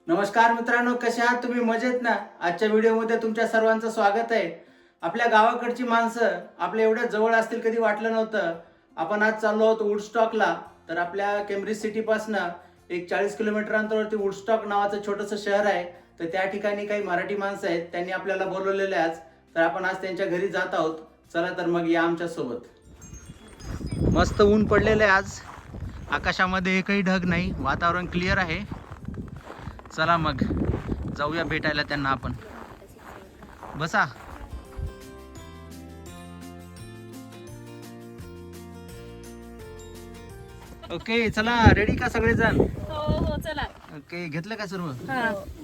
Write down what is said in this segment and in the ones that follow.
नमस्कार मित्रांनो, कसे आहात तुम्ही? मजेत ना? आजच्या व्हिडिओमध्ये तुमच्या सर्वांचं स्वागत आहे. आपल्या गावाकडची माणसं आपल्या एवढ्या जवळ असतील कधी वाटलं नव्हतं. आपण आज चाललो आहोत वुडस्टॉकला. तर आपल्या केम्ब्रिज सिटीपासनं एक 40 किलोमीटर अंतरावरती वुडस्टॉक नावाचं छोटंसं शहर आहे. तर त्या ठिकाणी काही मराठी माणसं आहेत, त्यांनी आपल्याला बोलवलेले आज. तर आपण आज त्यांच्या घरी जात आहोत. चला तर मग या आमच्या सोबत. मस्त ऊन पडलेलं आहे आज. आकाशामध्ये एकही ढग नाही, वातावरण क्लिअर आहे. चला मग जाऊया भेटायला त्यांना आपण. बसा. ओके, चला रेडी का सगळेजण? हो हो चला. ओके, घेतलं का सर्व?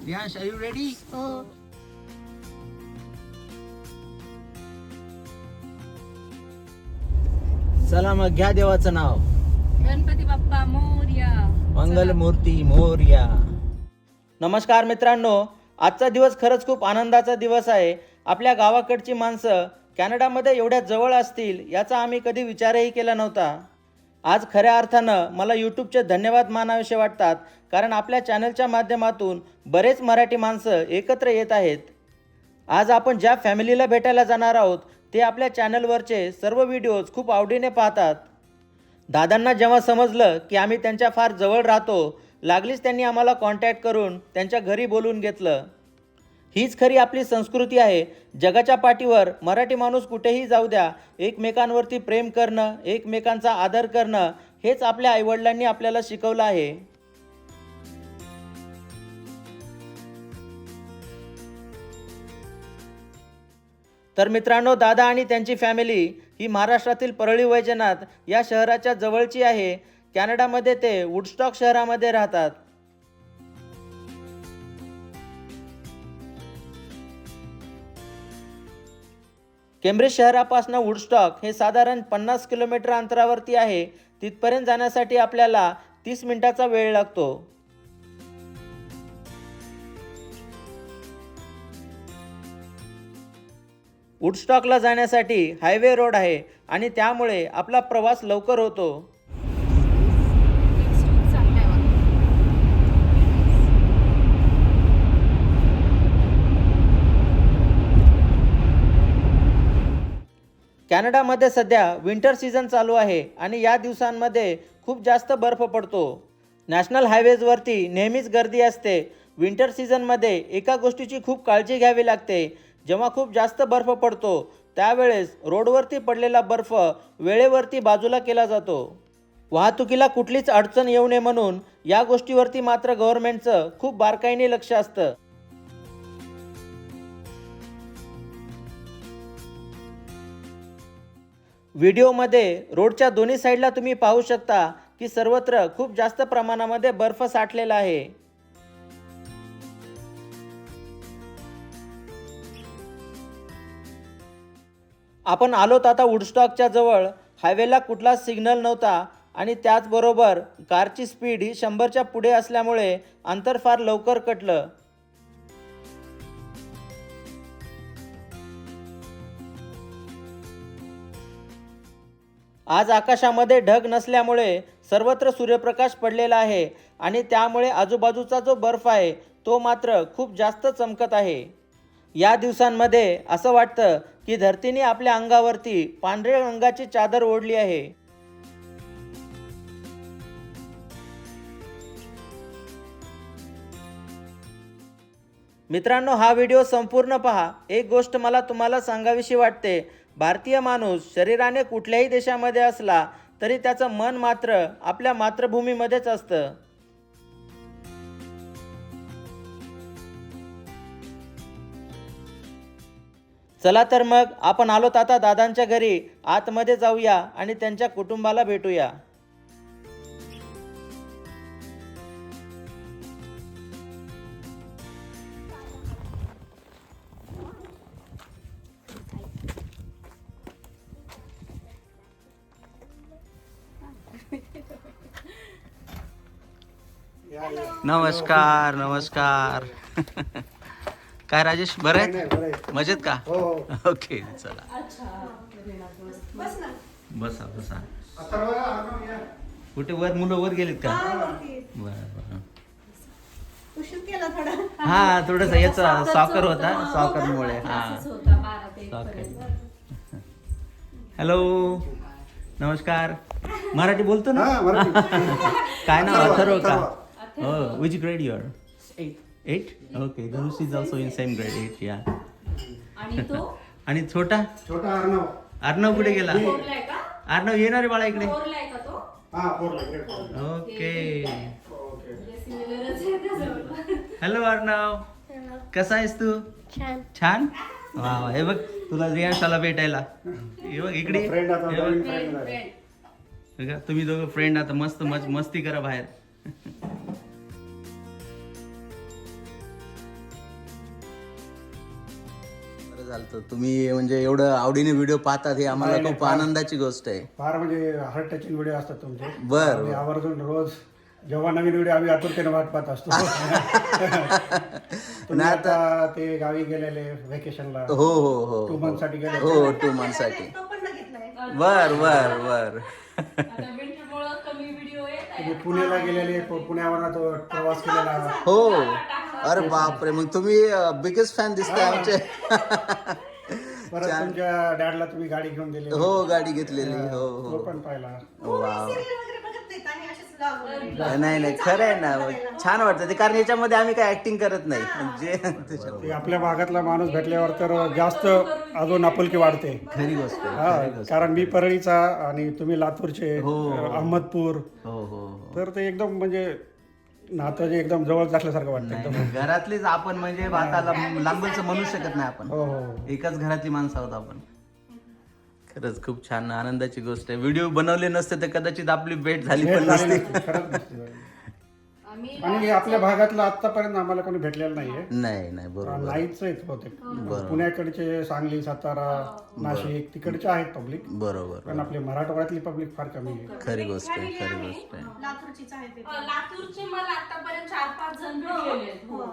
यश, आर यू रेडी? हो. चला मग घ्या देवाचं नाव. गणपती बाप्पा मोरया. मंगल मूर्ती मोरया. नमस्कार मित्रांनो, आजचा दिवस खरंच खूप आनंदाचा दिवस आहे. आपल्या गावाकडची माणसं कॅनडामध्ये एवढ्या जवळ असतील याचा आम्ही कधी विचारही केला नव्हता. आज खऱ्या अर्थानं मला यूट्यूबचे धन्यवाद मानावेसे वाटतात, कारण आपल्या चॅनलच्या माध्यमातून बरेच मराठी माणसं एकत्र येत आहेत. आज आपण ज्या फॅमिलीला भेटायला जाणार आहोत ते आपल्या चॅनलवरचे सर्व व्हिडिओज खूप आवडीने पाहतात. दादांना जेव्हा समजलं की आम्ही त्यांच्या फार जवळ राहतो, लागलीच त्यांनी आम्हाला कॉन्टॅक्ट करून त्यांच्या घरी बोलवून घेतलं. हीच खरी आपली संस्कृती आहे. जगाच्या पाठीवर मराठी माणूस कुठेही जाऊ द्या, एकमेकांवरती प्रेम करणं, एकमेकांचा आदर करणं हेच आपल्या आईवडिलांनी आपल्याला शिकवलं आहे. तर मित्रांनो, दादा आणि त्यांची फॅमिली ही महाराष्ट्रातील परळी वैजनाथ या शहराच्या जवळची आहे. कॅनडामध्ये ते वुडस्टॉक शहरामध्ये राहतात. केम्ब्रिज शहरापासून वुडस्टॉक हे साधारण 50 किलोमीटर अंतरावरती आहे. तिथपर्यंत जाण्यासाठी आपल्याला 30 मिनिटाचा वेळ लागतो. वुडस्टॉकला जाण्यासाठी हायवे रोड आहे आणि त्यामुळे आपला प्रवास लवकर होतो. कॅनडामध्ये सध्या विंटर सीझन चालू आहे आणि या दिवसांमध्ये खूप जास्त बर्फ पडतो. नॅशनल हायवेजवरती नेहमीच गर्दी असते. विंटर सीझनमध्ये एका गोष्टीची खूप काळजी घ्यावी लागते. जेव्हा खूप जास्त बर्फ पडतो त्यावेळेस रोडवरती पडलेला बर्फ वेळेवरती बाजूला केला जातो. वाहतुकीला कुठलीच अडचण येऊ नये म्हणून या गोष्टीवरती मात्र गव्हर्नमेंटचं खूप बारकाईने लक्ष असतं. व्हिडिओमध्ये रोडच्या दोन्ही साईडला तुम्ही पाहू शकता की सर्वत्र खूप जास्त प्रमाणामध्ये बर्फ साठलेला आहे. आपण आलोत आता वुडस्टॉकच्या जवळ. हायवेला कुठलाच सिग्नल नव्हता आणि त्याचबरोबर कारची स्पीड ही 100च्या पुढे असल्यामुळे अंतर फार लवकर कटलं. आज आकाशामध्ये ढग नसल्यामुळे सर्वत्र सूर्यप्रकाश पडलेला आहे आणि त्यामुळे आजूबाजूचा जो बर्फ आहे तो मात्र खूप जास्त चमकत आहे. या दिवसांमध्ये असं वाटतं की धरतीने आपल्या अंगावरती पांढऱ्या रंगाची चादर ओढली आहे. मित्रांनो, हा व्हिडिओ संपूर्ण पहा. एक गोष्ट मला तुम्हाला सांगावीशी वाटते. भारतीय माणूस शरीराने कुठल्याही देशामध्ये असला तरी त्याचं मन मात्र आपल्या मातृभूमीमध्येच असतं. चला तर मग आपण आलोत आता दादांच्या घरी. आतमध्ये जाऊया आणि त्यांच्या कुटुंबाला भेटूया. नमस्कार नमस्कार. काय राजेश, बरं आहे? मजेत का? ओके, चला बसा बसा. कुठे वर मुलं वर गेलीत का? बरं बरं. उशीर केला थोडा. हा थोडस याचा सॉकर होता सॉकरमुळे हा क्लासेस होता 12 ते 1 सॉकर पर्यंत. हॅलो नमस्कार मराठी बोलतो ना हा, मराठी. काय नाव अथर्व का अथर्व. हो which grade your 8 okay Dhanush is also in same grade 8 या आणि तो आणि छोटा छोटा अर्णव. अर्णव कुठे गेला फोरलाय का? अर्णव येणार आहे बाळा इकडे फोरलाय का तो? हा, फोरला, ग्रेड फोरला. Okay okay. म्हणजे सिमिलरच आहे त्याजवळ. हॅलो अर्णव कसा आहेस तू छान. छान वा वा हे बघ तुला रियांशाला भेटायला हे बघ इकडे फ्रेंड आता हे बघ. नवीन फ्रेंड फ्रेंड आहे. फ्रेंड. बघा, तुम्ही दोघं फ्रेंड आता मस्त मस्ती करा बाहेर बरं झालं तुम्ही म्हणजे एवढं आवडीने व्हिडिओ पाहतात हे आम्हाला नाही, खूप फार- आनंदाची गोष्ट आहे फार म्हणजे हार्ट टचिंग व्हिडिओ असतात तुमचे. बर. आम्ही आवर्जून रोज जेव्हा नवीन व्हिडिओ आम्ही आतुरतेने वाट पाहत असतो. तुम्ही आता ते गावी गेलेले व्हॅकेशनला हो हो 2 हो months साठी गेले. हो 2 months साठी तो पण बघितलाय. बर बर बर आता विंटरमुळं कमी व्हिडिओ येत आहे. तुम्ही पुण्याला गेलेले, पुण्यावर तो प्रवास केलेला. हो अरे बापरे मग तुम्ही बिगेस्ट फॅन दिसताय आमचे परत तुमच्या डॅडला तुम्ही गाडी घेऊन दिली. हो गाडी घेतलेली हो तो हो पण पाहिला. वा सिरियल वगैरे बघत नाहीत आणि असेच vlog वगैरे. नाही नाही खरं आहे ना छान वाटतं ते कारण याच्यामध्ये आम्ही काय ऍक्टिंग करत नाही म्हणजे त्याच्यात ते आपल्या भागातला माणूस भेटल्यावर तर जास्त अजून आपुलकी वाढते. खरी गोष्ट आहे, हा, खरी गोष्ट. कारण मी परळीचा आणि तुम्ही लातूरचे, हो. अहमदपूर, हो हो हो तर ते एकदम म्हणजे नातं जे एकदम जवळ असल्यासारखं वाटतं नाही, एकदम. नाही. घरातलीच आपण म्हणजे भाताला लांबच म्हणू शकत नाही आपण हो हो एकाच घरातली माणसं आहोत आपण खरंच खूप छान आनंदाची गोष्ट आहे व्हिडिओ बनवले नसते तर कदाचित आपली भेट झाली भेट पण झाली नसती नसती, खरंच नसती झाली. आम्ही आणि आपल्या भागातलं आतापर्यंत आम्हाला कोणी भेटलेलं नाहीये. नाही नाही बरोबर नाहीच आहेत बहुतेक. बरोबर. पुण्याकडचे, सांगली, सातारा, नाशिक तिकडचे आहेत पब्लिक, बरोबर पण आपले मराठवाड्यातली पब्लिक फार कमी आहे. खरी गोष्ट आहे खरी गोष्ट आहे लातूरचीच आहे ते. लातूरचे मला आतापर्यंत 4-5 जण भेटलेले आहेत. हो.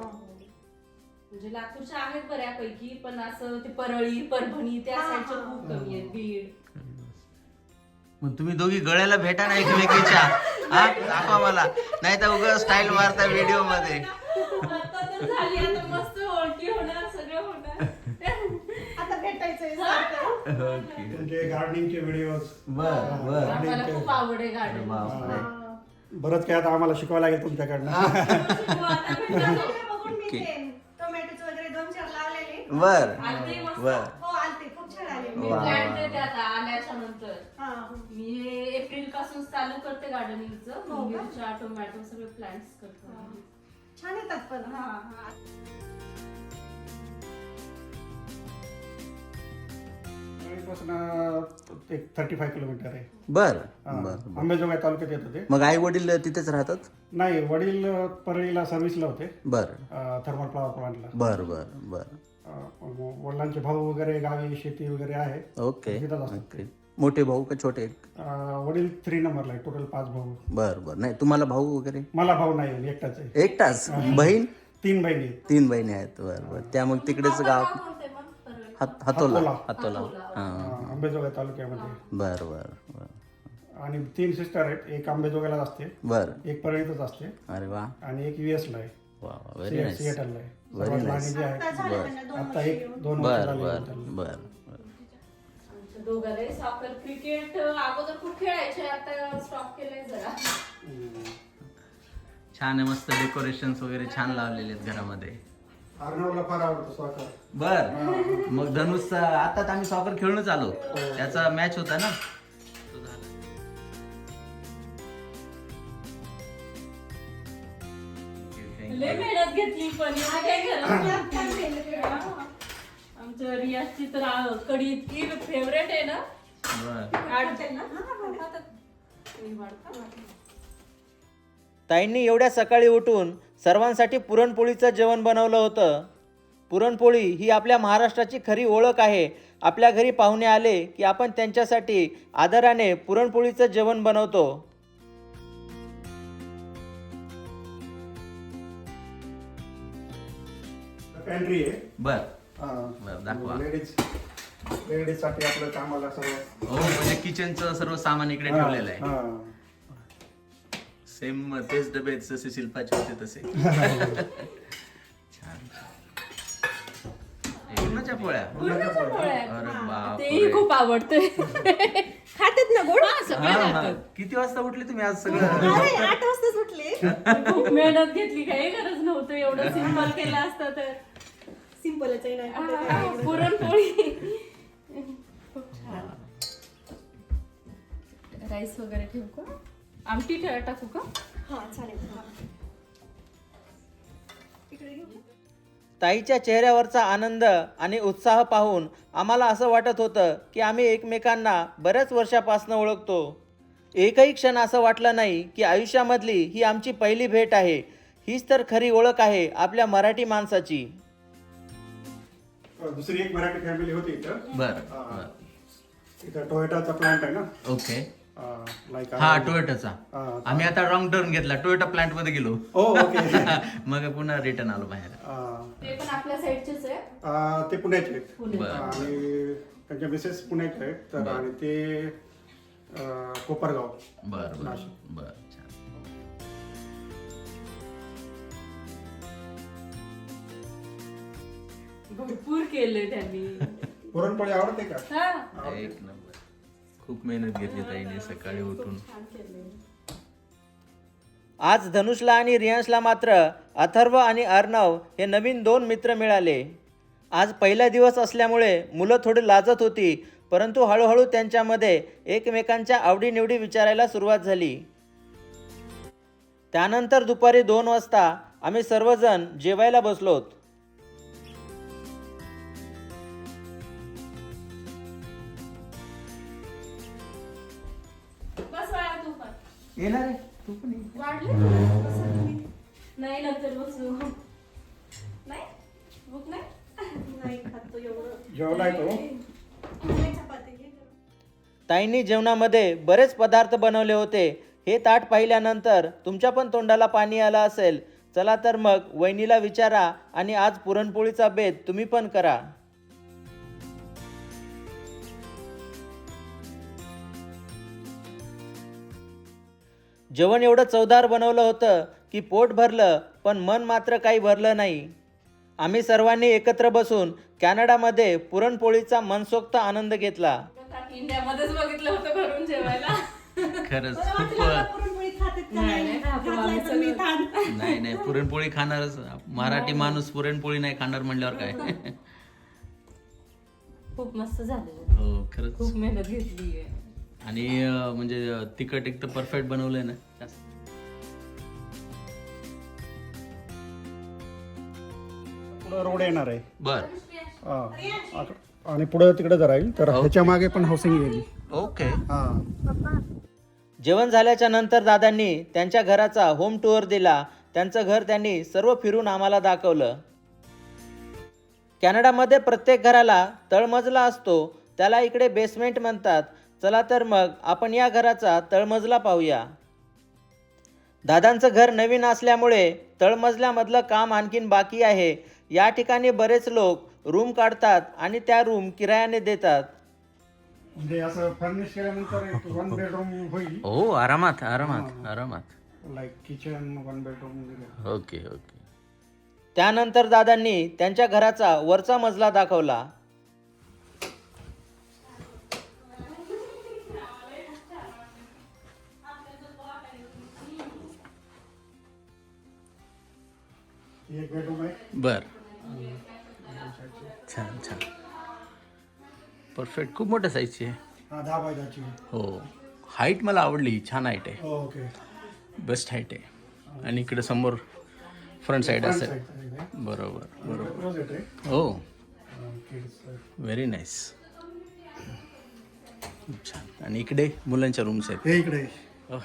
म्हणजे लातूरचे आहेत बऱ्यापैकी पण असं ते परळी परभणी त्या साईडचे खूप कमी आहेत. बीड मग तुम्ही दोघी गळ्याला भेटा ना एकमेकीच्या हा दाखवा मला नाही तर उगाच स्टाईल मारता व्हिडिओ मध्ये आता तर झाली आता मस्त ओळखी होणार सगळं होणार. आता भेटायचंय सारखं. ओके म्हणजे गार्डनिंगचे व्हिडिओज बर बर आम्हाला खूप आवड आहे गार्डन. बापरे. बरंच काय आता आम्हाला शिकवायला लागेल तुमच्याकडनं. बघून मी ते टोमॅटोचे वगैरे 2-4 लावलेले. बर आलते मस्त. बर हो आलते, खूप छान आले. मी वा. प्लॅन देते आता आल्याच्या नंतर. हा. मी हे एप्रिल पासून चालू करते गार्डनिंगचं. हो का? मिरच्या टोमॅटो सगळे प्लांट्स करतो. छान येतात पण. हा हा. पासून एक 35 किलोमीटर आहे. बर हा. बर अंबेजोगाई तालुक्यात येत होते. मग आई वडील तिथेच राहतात नाही, वडील परळीला सर्व्हिसला होते, बर थर्मल पॉवर प्लांटला. बर बर बर वडिलांचे भाऊ वगैरे गावी शेती वगैरे आहे. ओके तिथंच असतात ओके मोठे भाऊ का छोटे वडील 3 नंबरला आहे. टोटल 5 भाऊ. बर बर नाही तुम्हाला भाऊ वगैरे मला भाऊ नाही, एकटाच आहे. एकटाच बहीण 3 बहिणी आहेत. 3 बहिणी आहेत बर बर त्या मग तिकडेच गाव कोणते मग परळी? हातोला हातोला. हातोला हा अंबेजोगाई तालुक्यामध्ये. बर बर बर आणि 3 सिस्टर आहेत. एक अंबेजोगाईलाच असते, बर एक परळीतच असते अरे वा आणि एक US ला आहे, वा व्हेरी नाईस सिएटलला आहे. Very सर्वात nice. लहान जी आता आहे झाले त्यांना 2 आता वर्ष एक येऊन. 2 वर्ष बर झाले बर त्यांना. बर आमच्या दोघांनाही सॉकर क्रिकेट अगोदर खूप खेळायचे आता स्टॉप केलंय जरा. छान आहे मस्त डेकोरेशन्स वगैरे छान लावलेले आहेत घरामध्ये अर्णवला फार आवडतं सॉकर. बर मग धनुष आता आम्ही सॉकर खेळूनच आलो त्याचा मॅच होता ना तो झाला. Okay, लय thank you. मेहनत घेतली पण एवढं काय करत. आमच्या रियाजची तर कढी इतकी फेवरेट आहे ना. बर काढते ना. तुम्ही वाढता? ताईंनी एवढ्या सकाळी उठून सर्वांसाठी पुरणपोळीचं जेवण बनवलं होतं. पुरणपोळी ही आपल्या महाराष्ट्राची खरी ओळख आहे. आपल्या घरी पाहुणे आले की आपण त्यांच्यासाठी आदराने पुरणपोळीचं जेवण बनवतो. पॅन्ट्री आहे. बर बरं, दाखवा. लेडीज साठी आपलं कामाला सर्व. हो म्हणजे किचनचं सर्व सामान इकडे ठेवलेलं आहे. सेम तेच डबे जसे शिल्पाचे होते तसे. छान. पूर्णाच्या पोळ्या. पूर्णाच्या पोळ्या. अरे बाप. तेही खूप आवडते. खातात ना गोड? सगळं खातात. किती वाजता उठले तुम्ही आज सगळं? अरे 8 वाजता सुटले. खूप मेहनत घेतली, काही गरज नव्हतं, एवढं सिंपल केलं असतं तर. सिंपलच आहे ना. पुरणपोळी. खूप छान. राईस वगैरे ठेवू का? आमटी टाकू का? हा चालेल. हा. इकडे घेऊ का? ताईच्या चेहऱ्यावरचा आनंद आणि उत्साह पाहून आम्हाला असं वाटत होतं की आम्ही एकमेकांना बऱ्याच वर्षापासून ओळखतो. एकही क्षण असं वाटलं नाही की आयुष्यामधली ही आमची पहिली भेट आहे. हीच तर खरी ओळख आहे आपल्या मराठी माणसाची. दुसरी एक मराठी फॅमिली होती इथं. बर. इथं टोयोटाचा प्लांट आहे ना. ओके. लाईक हा टोयोटाचा. आम्ही आता रॉंग टर्न घेतला, टोयोटा प्लांट मध्ये गेलो. ओके. मग पुन्हा रिटर्न आलो बाहेर. ते पण आपल्या साईडचेच आहे. ते पुण्याचे आहेत. बरं. आणि त्यांच्या मिसेस पुण्याचे आहेत. तर आणि ते कोपरगाव. बर बर नाशिक. बर. छान. भरपूर केले त्यांनी. पुरणपोळी आवडते का? हा. एक नंबर. खूप मेहनत घेतली ताईने सकाळी उठून. छान केले. आज धनुषला आणि रियांशला मात्र अथर्व आणि अर्णव हे नवीन 2 मित्र मिळाले. आज पहिला दिवस असल्यामुळे मुलं थोडी लाजत होती, परंतु हळूहळू त्यांच्यामध्ये एकमेकांच्या आवडीनिवडी विचारायला सुरुवात झाली. त्यानंतर दुपारी 2 वाजता आम्ही सर्वजण जेवायला बसलोत. बस बाळा तू पण. येणार आहे तू पण ये. वाढले? नाही नंतर बसू. नाही? भूक नाही? नाही खातो एवढं. जेवलाय तो. नाही चपाती घे जरा. ताईंनी जेवणामध्ये बरेच पदार्थ बनवले होते. हे ताट पाहिल्यानंतर तुमच्या पण तोंडाला पाणी आलं असेल. चला तर मग वहिनीला विचारा आणि आज पुरणपोळीचा बेत तुम्ही पण करा. जेवण एवढं चवदार बनवलं होतं की पोट भरलं, पण मन मात्र काही भरलं नाही. आम्ही सर्वांनी एकत्र बसून कॅनडामध्ये पुरणपोळीचा मनसोक्त आनंद घेतला. इंडियामध्येच बघितलं होतं घरून जेवायला. खरंच मला खूप वाटलं आता पुरणपोळी खातात का नाही, नाही. नाही खातो घातलाय आम्ही पण मी सगळं. ताण. नाही पुरणपोळी खाणारच. मराठी माणूस पुरणपोळी नाही खाणार म्हणल्यावर काय. खूप मस्त झालं. हो खरंच. खूप मेहनत घेतली आहे. आणि म्हणजे तिखट एकदम परफेक्ट बनवलंय ना. पुढं रोड येणार आहे. बर. आणि पुढे तिकडे राहील. तर ह्याच्या मागे पण हाऊसिंग येईल. ओके. हा. जेवण झाल्याच्या नंतर दादांनी त्यांच्या घराचा होम टूर दिला. त्यांचं घर त्यांनी सर्व फिरून आम्हाला दाखवलं. कॅनडामध्ये प्रत्येक घराला तळमजला असतो, त्याला इकडे बेसमेंट म्हणतात. चला तर मग आपण या घराचा तळमजला पाहूया. दादांचं घर नवीन असल्यामुळे तळमजल्यामधलं काम आणखीन बाकी आहे. या ठिकाणी बरेच लोक रूम काढतात आणि त्या रूम किरायाने देतात. म्हणजे असं फर्निश केल्यानंतर 1 बेडरूम होईल. हो आरामात आरामात आरामात. Like kitchen 1 bedroom. Okay okay. त्यानंतर दादांनी त्यांच्या घराचा वरचा मजला दाखवला. एक बेडरूम आहे. बर. छान छान परफेक्ट. खूप मोठ्या साईजची आहे. हा 10 बाय 10 ची. हो. हाईट मला आवडली. छान हाईट आहे. ओके. बेस्ट हाईट आहे. आणि इकडे समोर फ्रंट साईड असेल. बरोबर बरोबर. क्लोजेट आहे. हो किड्स. Very nice. खूप छान. आणि इकडे मुलांच्या रूम्स आहेत. हे इकडे हो.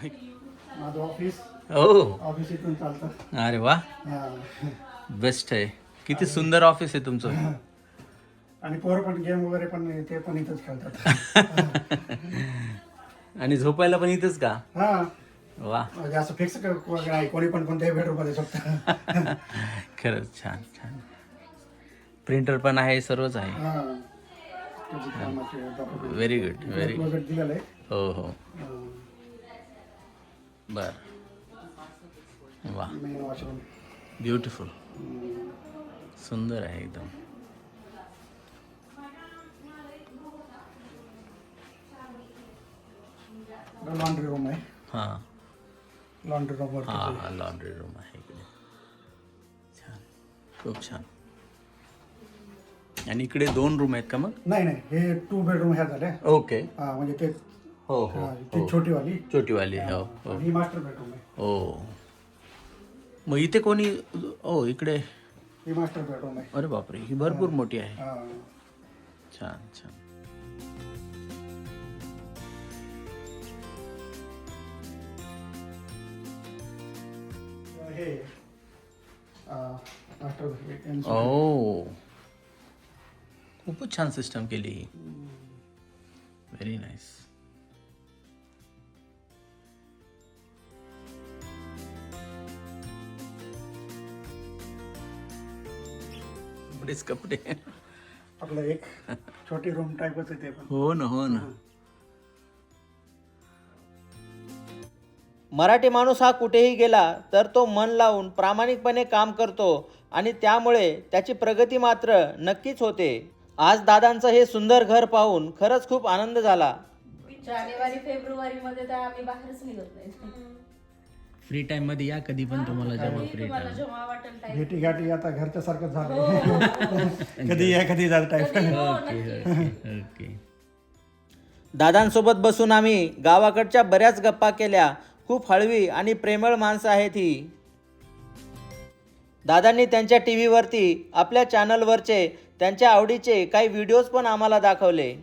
माझं ऑफिस. हो. ऑफिस इथून चालतं. अरे वा. हा. बेस्ट आहे. किती सुंदर ऑफिस आहे तुमचं. आणि पोरं पण गेम वगैरे पण ते पण इथंच खेळतात. आणि झोपायला पण इथंच का. हा. वा. म्हणजे असं फिक्स वगैरे आहे. कोणी पण कोणत्याही बेडरूम मध्ये झोपतं. खरंच छान छान. प्रिंटर पण आहे, सर्वच आहे. हा. त्याची कामाची document. Very good very. Closet दिलेलं आहे. हो हो. बर. वा, मेन वॉशरूम. ब्युटिफुल, सुंदर आहे एकदम. लॉन्ड्री रूम आहे. हां लॉन्ड्री रूम वर हां, लॉन्ड्री रूम आहे इकडे. छान, खूप छान. आणि इकडे 2 रूम आहेत का मग? नाही नाही, हे 2 बेडरूम ह्या झाल्या. ओके. म्हणजे ते हो हो ती छोटीवाली छोटीवाली. हो हो आणि ही मास्टर बेडरूम आहे. हो. मग इथे कोणी? हो, इकडे. ही मास्टर बेडरूम आहे. अरे बापरे, ही भरपूर मोठी आहे. हा. छान छान. हे मास्टर बेडरूम. ओ, खूपच छान सिस्टम केली. Very nice. बरेच कपडे. आपलं एक छोटी रूम टाईपच आहे ते पण. हो ना, हो ना. मराठी माणूस हा कुठेही गेला तर तो मन लावून प्रामाणिकपणे काम करतो आणि त्यामुळे त्याची प्रगती मात्र नक्कीच होते. आज दादांचं हे सुंदर घर पाहून खरंच खूप आनंद झाला. जानेवारी फेब्रुवारी मध्ये तर आम्ही बाहेरच निघत नाही. फ्री टाइम मध्ये या कधी पण तुम्हाला जेव्हा कधी फ्री तुम्हाला टाइम. जेव्हा वाटेल time. भेटी गाठी आता घरच्या सारखं झालं. हो. कधी या कधी जात टाईप. कधी हो, ओके नक्की. Okay okay. दादांसोबत बसून आम्ही गावाकडच्या बऱ्याच गप्पा केल्या. खूप हळवी आणि प्रेमळ माणसं आहेत ही. दादांनी त्यांच्या टी व्हीवरती आपल्या चॅनलवरचे त्यांच्या आवडीचे काही व्हिडिओज पण आम्हाला दाखवले.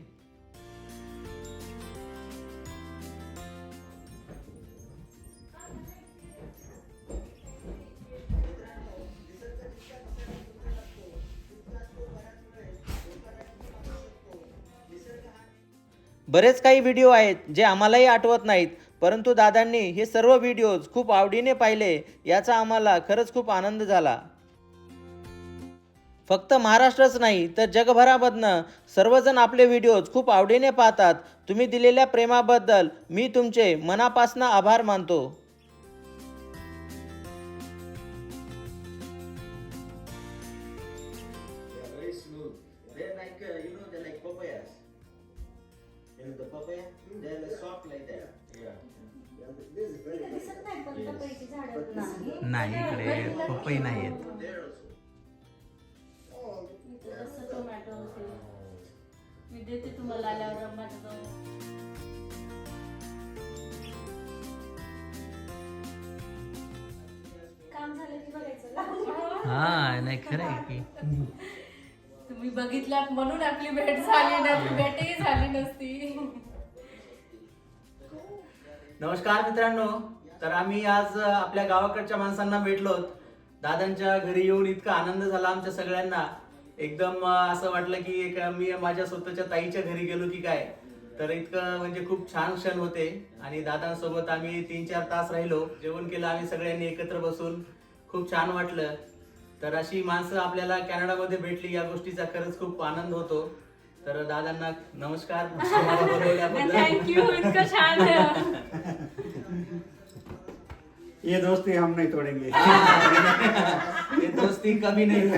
बरेच काही व्हिडिओ आहेत जे आम्हालाही आठवत नाहीत, परंतु दादांनी हे सर्व व्हिडिओज खूप आवडीने पाहिले. याचा आम्हाला खरंच खूप आनंद झाला. फक्त महाराष्ट्रच नाही तर जगभरामधनं सर्वजण आपले व्हिडिओज खूप आवडीने पाहतात. तुम्ही दिलेल्या प्रेमाबद्दल मी तुमचे मनापासून आभार मानतो. नाही, इकडे पपई नाही आहेत. तसं टोमॅटो होते. मी देते तुम्हाला आल्यावर माझ्या. काम झालं की बघायचं. हा, नाही खरं आहे की. तुम्ही बघितलात म्हणून आपली भेट झाली नाही, भेटही झाली नसती. नमस्कार मित्रांनो, तर आम्ही आज आपल्या गावाकडच्या माणसांना भेटलो. दादांच्या घरी येऊन इतका आनंद झाला आमच्या सगळ्यांना. एकदम असं वाटलं की एक मी माझ्या स्वतःच्या ताईच्या घरी गेलो की काय. तर इतकं म्हणजे खूप छान क्षण होते. आणि दादांसोबत आम्ही 3-4 तास राहिलो. जेवण केलं आम्ही सगळ्यांनी एकत्र बसून. खूप छान वाटलं. तर अशी माणसं आपल्याला कॅनडामध्ये भेटली, या गोष्टीचा खरंच खूप आनंद होतो. तर दादांना नमस्कार आम्हाला बोलवल्याबद्दल. थँक्यू. इतकं छान. ये दोस्ती हम नहीं तोडेंगे. हे दोस्ती कमी नाही.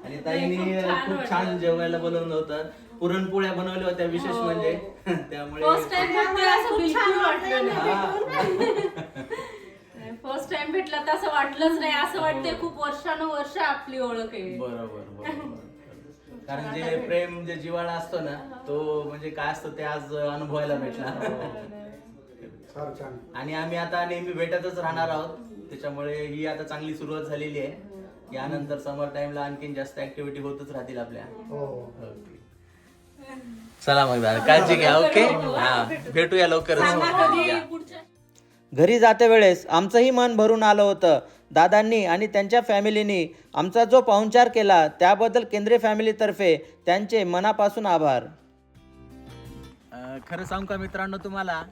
आणि ताईंनी खूप छान जेवायला बोलवलं होतं. पुरणपोळ्या बनवल्या होत्या विशेष म्हणजे. त्यामुळे फर्स्ट टाइम असं बिलकुल वाटलं नाही. हा. फर्स्ट टाइम भेटला तर असं वाटलंच नाही. असं वाटतंय खूप वर्षानुवर्ष आपली ओळख आहे. बरोबर. कारण जे प्रेम जे जिव्हाळा असतो ना, तो म्हणजे काय असतो ते आज अनुभवायला भेटला. फार छान. आणि आम्ही आता नेहमी भेटतच राहणार आहोत. त्याच्यामुळे ही आता चांगली सुरुवात झालेली आहे. यानंतर समर टाइमला आणखीन जास्त ऍक्टिव्हिटी होतच राहतील आपल्या. हो. चला मग दादा, काळजी घ्या. ओके, हा, भेटूया लवकरच. कधी पुढच्या घरी जाते वेळेस आमचंही मन भरून आलं होतं. दादांनी आणि त्यांच्या फॅमिलीनी आमचा जो पाहुणचार केला त्याबद्दल केंद्रे फॅमिलीतर्फे त्यांचे मनापासून आभार. खरं सांगू का मित्रांनो तुम्हाला,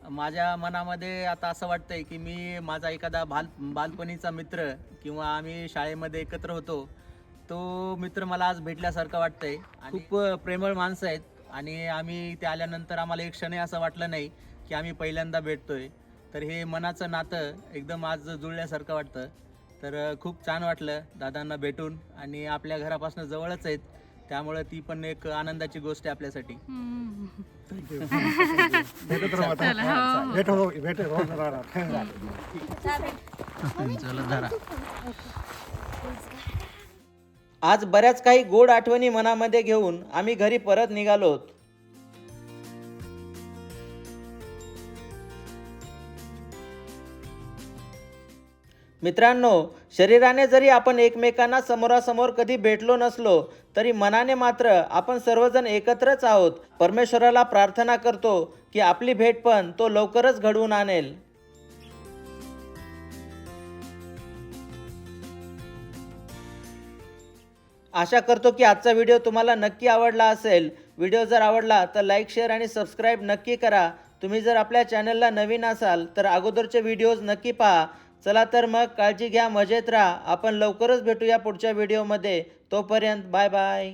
माझ्या मनामध्ये आता असं वाटतंय की मी माझा एखादा बालपणीचा मित्र किंवा आम्ही शाळेमध्ये एकत्र होतो, तो मित्र मला आज भेटल्यासारखं वाटतंय. खूप प्रेमळ माणसं आहेत. आणि आम्ही इथे आल्यानंतर आम्हाला एक क्षणही असं वाटलं नाही की आम्ही पहिल्यांदा भेटतोय. तर हे मनाचं नातं एकदम आज जुळल्यासारखं वाटतं. तर खूप छान वाटलं दादांना भेटून आणि आपल्या घरापासून जवळच आहेत, त्यामुळे ती पण एक आनंदाची गोष्ट आहे आपल्यासाठी. भेटत राहू आता. भेट रोज राहणार. आज बऱ्याच काही गोड आठवणी मनामध्ये घेऊन आम्ही घरी परत निघालोत. मित्रांनो, शरीराने जरी आपण एकमेकांना समोरासमोर कधी भेटलो नसलो तरी मनाने मात्र आपण सर्वजण एकत्रच आहोत. परमेश्वराला प्रार्थना करतो की आपली भेट पण तो लवकरच घडवून आणेल. आशा करतो की आजचा व्हिडिओ तुम्हाला नक्की आवडला असेल. व्हिडिओ जर आवडला तर लाईक, शेअर आणि सबस्क्राईब नक्की करा. तुम्ही जर आपल्या चॅनलला नवीन असाल तर अगोदरचे व्हिडिओज नक्की पहा. चला तर मग काळजी घ्या, मजेत राहा. आपण लवकरच भेटूया पुढच्या व्हिडिओमध्ये. तोपर्यंत बाय बाय.